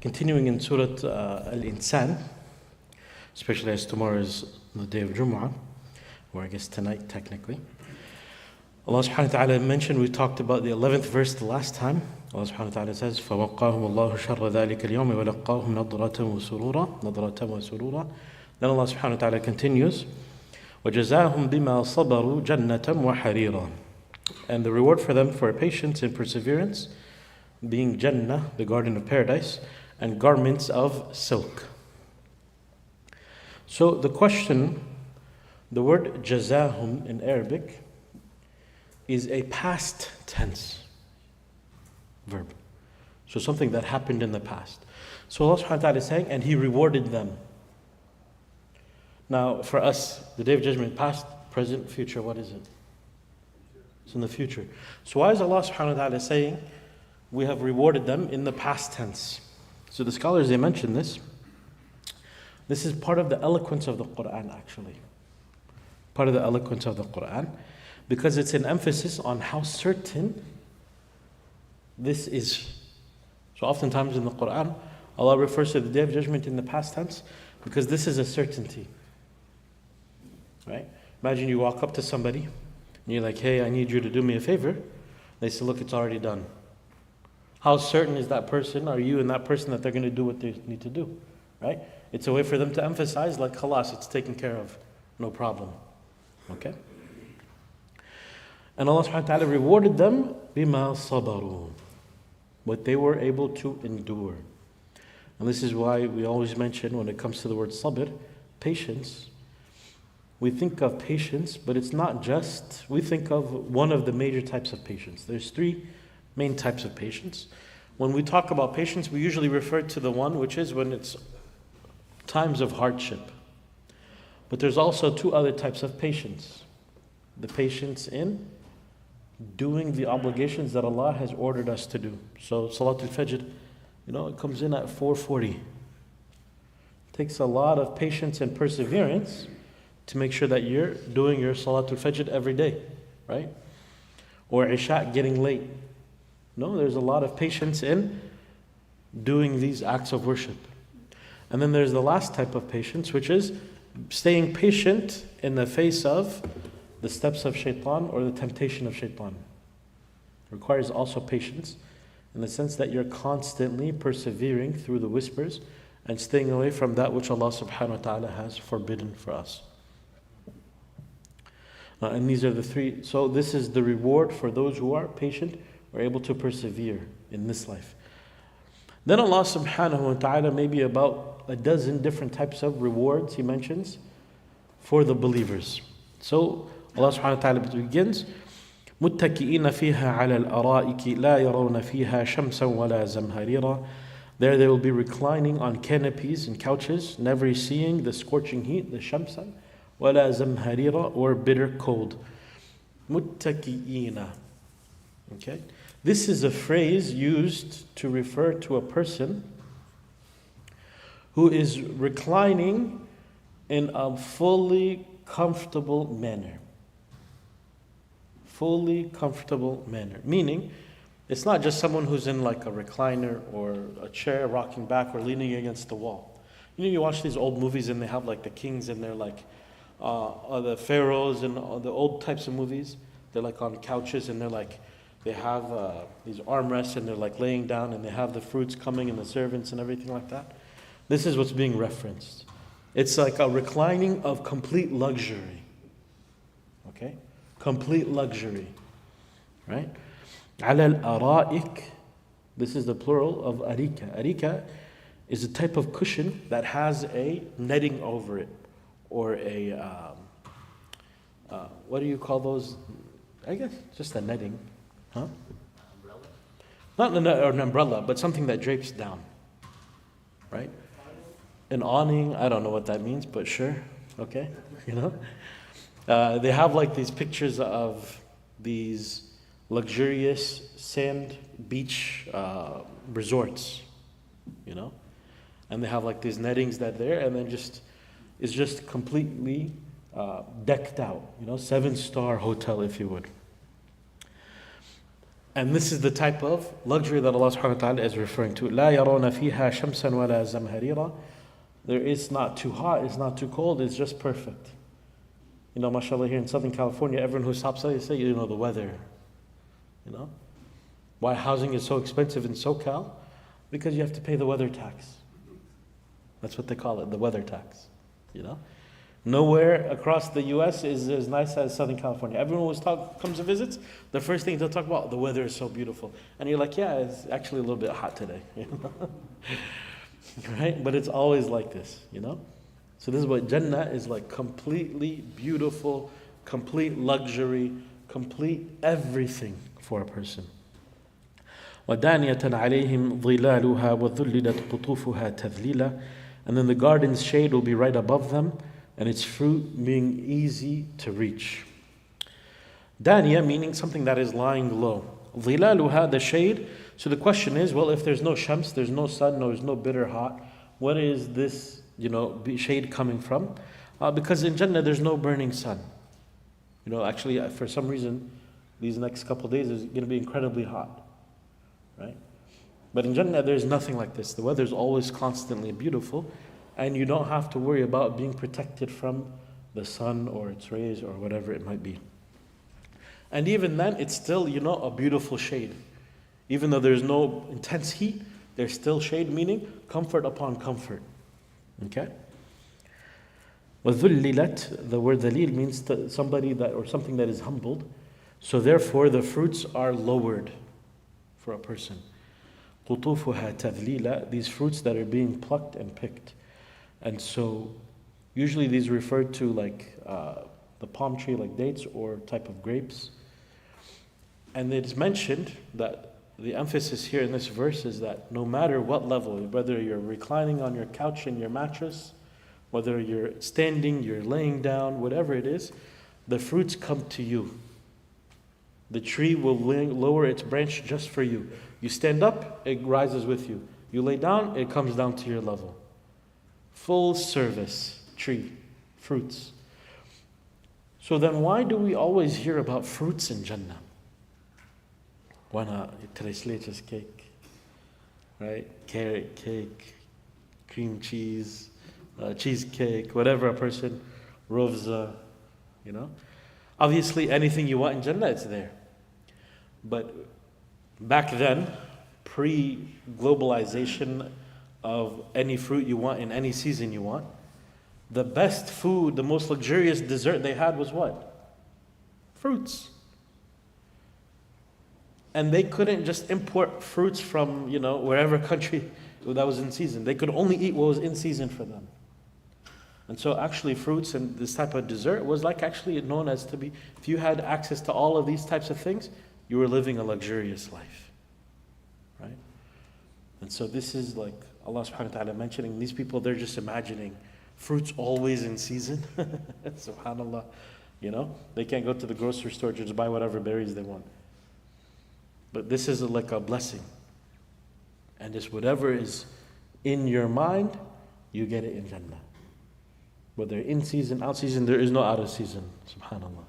Continuing in Surah al-Insan, especially as tomorrow is the day of Jumu'ah, or I guess tonight technically. Allah subhanahu wa ta'ala mentioned, we talked about the 11th verse the last time. Allah subhanahu wa ta'ala says, فَوَقَّاهُمُ اللَّهُ شَرَّ ذَلِكَ الْيَوْمِ وَلَقَّاهُمْ نَضْرَةً وَسُرُورًا. Then Allah subhanahu wa ta'ala continues, وَجَزَاهُمْ بِمَا صَبَرُوا جَنَّةً وَحَرِيرًا. And the reward for them for patience and perseverance, being Jannah, the garden of paradise, and garments of silk. So the question, the word jazahum in Arabic is a past tense verb. So something that happened in the past. So Allah subhanahu wa ta'ala is saying, and He rewarded them. Now for us, the Day of Judgment, past, present, future, what is it? It's in the future. So why is Allah subhanahu wa ta'ala saying, we have rewarded them in the past tense? So the scholars, they mention this. This is part of the eloquence of the Quran actually. Part of the eloquence of the Quran. Because it's an emphasis on how certain this is. So oftentimes in the Quran, Allah refers to the Day of Judgment in the past tense because this is a certainty. Right? Imagine you walk up to somebody and you're like, hey, I need you to do me a favor. They say, look, it's already done. How certain is that person, are you and that person, that they're going to do what they need to do? Right? It's a way for them to emphasize, like, khalas, it's taken care of. No problem. Okay? And Allah subhanahu wa ta'ala rewarded them bima sabaru, what they were able to endure. And this is why we always mention, when it comes to the word sabr, patience. We think of patience, but it's not just, we think of one of the major types of patience. There's three main types of patience. When we talk about patience, we usually refer to the one which is when it's times of hardship. But there's also two other types of patience. The patience in doing the obligations that Allah has ordered us to do. So Salatul Fajr, it comes in at 4:40. It takes a lot of patience and perseverance to make sure that you're doing your Salatul Fajr every day, right? Or Isha getting late. No, there's a lot of patience in doing these acts of worship. And then there's the last type of patience, which is staying patient in the face of the steps of shaitan or the temptation of shaitan. It requires also patience in the sense that you're constantly persevering through the whispers and staying away from that which Allah subhanahu wa ta'ala has forbidden for us. And these are the three. So this is the reward for those who are patient or able to persevere in this life. Then Allah subhanahu wa ta'ala, maybe about a dozen different types of rewards He mentions for the believers. So Allah subhanahu wa ta'ala begins, مُتَّكِئِينَ فِيهَا عَلَى الْأَرَائِكِ لَا يَرَوْنَ فِيهَا شَمْسًا وَلَا زَمْهَرِيرًا. There they will be reclining on canopies and couches, never seeing the scorching heat, the shamsa, وَلَا زَمْهَرِيرًا, or bitter cold. مُتَّكِئِينَ. Okay? This is a phrase used to refer to a person who is reclining in a fully comfortable manner. Fully comfortable manner. Meaning, it's not just someone who's in like a recliner or a chair rocking back or leaning against the wall. You watch these old movies and they have like the kings and they're like the pharaohs and the old types of movies. They're like on couches and they're like, they have these armrests and they're like laying down and they have the fruits coming and the servants and everything like that. This is what's being referenced. It's like a reclining of complete luxury. Okay? Complete luxury. Right? عَلَى الْأَرَائِكِ. This is the plural of arika. Arika is a type of cushion that has a netting over it. Or a, what do you call those? I guess just a netting. Huh? Umbrella? Not an umbrella, but something that drapes down. Right? An awning, I don't know what that means, but sure. Okay? They have like these pictures of these luxurious sand beach resorts, and they have like these nettings that there, and then it's just completely decked out, 7-star hotel if you would. And this is the type of luxury that Allah subhanahu wa ta'ala is referring to. لا يرون فيها شمسا ولا زمهريرا. There is not too hot, it's not too cold, it's just perfect. You know, mashallah, here in Southern California, everyone who stops there, they say, you know, the weather. You know? Why housing is so expensive in SoCal? Because you have to pay the weather tax. That's what they call it, the weather tax. You know? Nowhere across the US is as nice as Southern California. Everyone who comes to visit, the first thing they'll talk about, the weather is so beautiful. And you're like, yeah, it's actually a little bit hot today. You know? Right? But it's always like this, you know? So this is what Jannah is like, completely beautiful, complete luxury, complete everything for a person. وَدَانِيَةً عَلَيْهِمْ ظِلَالُهَا وَذُلِّلَتْ قُطُوفُهَا تَذْلِيلًا. And then the garden's shade will be right above them, and its fruit being easy to reach. Daniya meaning something that is lying low. ظِلَالُهَا, the shade. So the question is, well, if there's no shams, there's no sun, there's no bitter hot, what is this, shade coming from? Because in Jannah there's no burning sun. Actually, for some reason, these next couple of days is going to be incredibly hot, right? But in Jannah there's nothing like this. The weather's always constantly beautiful, and you don't have to worry about being protected from the sun or its rays or whatever it might be. And even then, it's still, a beautiful shade. Even though there's no intense heat, there's still shade, meaning comfort upon comfort. Okay? وَذُلِّلَتْ, the word dhalil means somebody that, or something that is humbled. So therefore, the fruits are lowered for a person. قُطُوفُهَا تَذْلِيلًا, these fruits that are being plucked and picked. And so, usually these refer to like the palm tree, like dates, or type of grapes. And it is mentioned that the emphasis here in this verse is that no matter what level, whether you're reclining on your couch in your mattress, whether you're standing, you're laying down, whatever it is, the fruits come to you. The tree will lower its branch just for you. You stand up, it rises with you. You lay down, it comes down to your level. Full service tree, fruits. So then why do we always hear about fruits in Jannah? Why not tres leches cake, right? Carrot cake, cream cheese, cheesecake, whatever a person, rovza, Obviously anything you want in Jannah, it's there. But back then, pre-globalization of any fruit you want in any season you want, the best food, the most luxurious dessert they had was what? Fruits. And they couldn't just import fruits from, wherever country that was in season. They could only eat what was in season for them. And so actually fruits and this type of dessert was like actually known as to be, if you had access to all of these types of things, you were living a luxurious life. Right? And so this is like Allah subhanahu wa ta'ala mentioning these people, they're just imagining fruits always in season. SubhanAllah. They can't go to the grocery store to just buy whatever berries they want. But this is like a blessing. And it's whatever is in your mind, you get it in Jannah. Whether in season, out season, there is no out of season. SubhanAllah.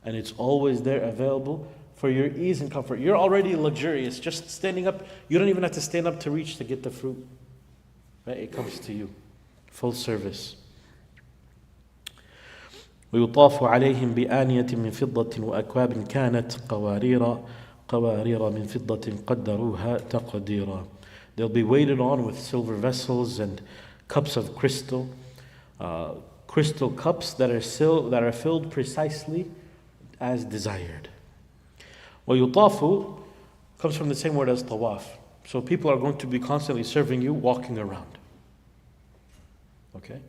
And it's always there available for your ease and comfort. You're already luxurious. Just standing up, you don't even have to stand up to reach to get the fruit. Right? It comes to you. Full service. ويطاف عليهم بآنية من فضة وأكواب كانت قوارير من فضة قدروها تقديرا. They'll be waited on with silver vessels and cups of crystal, crystal cups that are filled precisely as desired. ويطاف comes from the same word as tawaf. So people are going to be constantly serving you, walking around. Okay?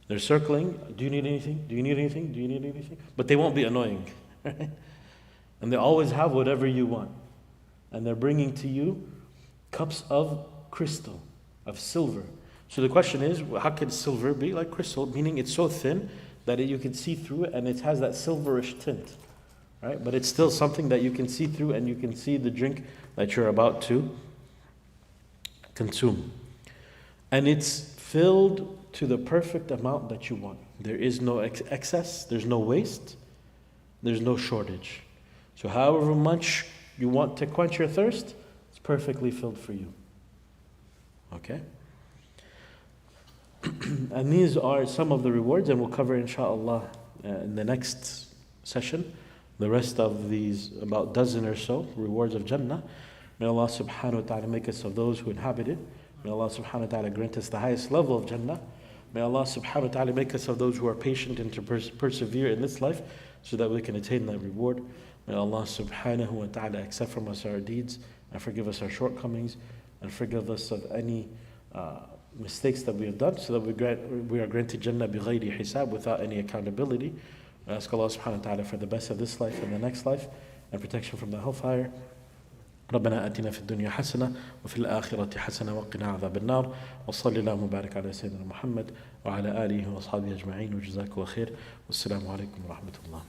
They're circling. Do you need anything? Do you need anything? Do you need anything? But they won't be annoying. Right? And they always have whatever you want. And they're bringing to you cups of crystal, of silver. So the question is, how can silver be like crystal? Meaning it's so thin that you can see through it and it has that silverish tint. Right? But it's still something that you can see through and you can see the drink that you're about to consume. And it's filled to the perfect amount that you want. There is no excess, there's no waste, there's no shortage. So however much you want to quench your thirst, it's perfectly filled for you. Okay? And these are some of the rewards, and we'll cover inshallah in the next session the rest of these about dozen or so rewards of Jannah. May Allah subhanahu wa ta'ala make us of those who inhabit it. May Allah subhanahu wa ta'ala grant us the highest level of Jannah. May Allah subhanahu wa ta'ala make us of those who are patient and to persevere in this life so that we can attain that reward. May Allah subhanahu wa ta'ala accept from us our deeds and forgive us our shortcomings and forgive us of any mistakes that we have done so that we are granted Jannah bighayri hisab, without any accountability. I ask Allah subhanahu wa ta'ala for the best of this life and the next life and protection from the hellfire. ربنا آتنا في الدنيا حسنة وفي الآخرة حسنة وقنا عذاب النار وصلى اللهم وبارك على سيدنا محمد وعلى آله وأصحابه أجمعين وجزاك الله خير والسلام عليكم ورحمة الله.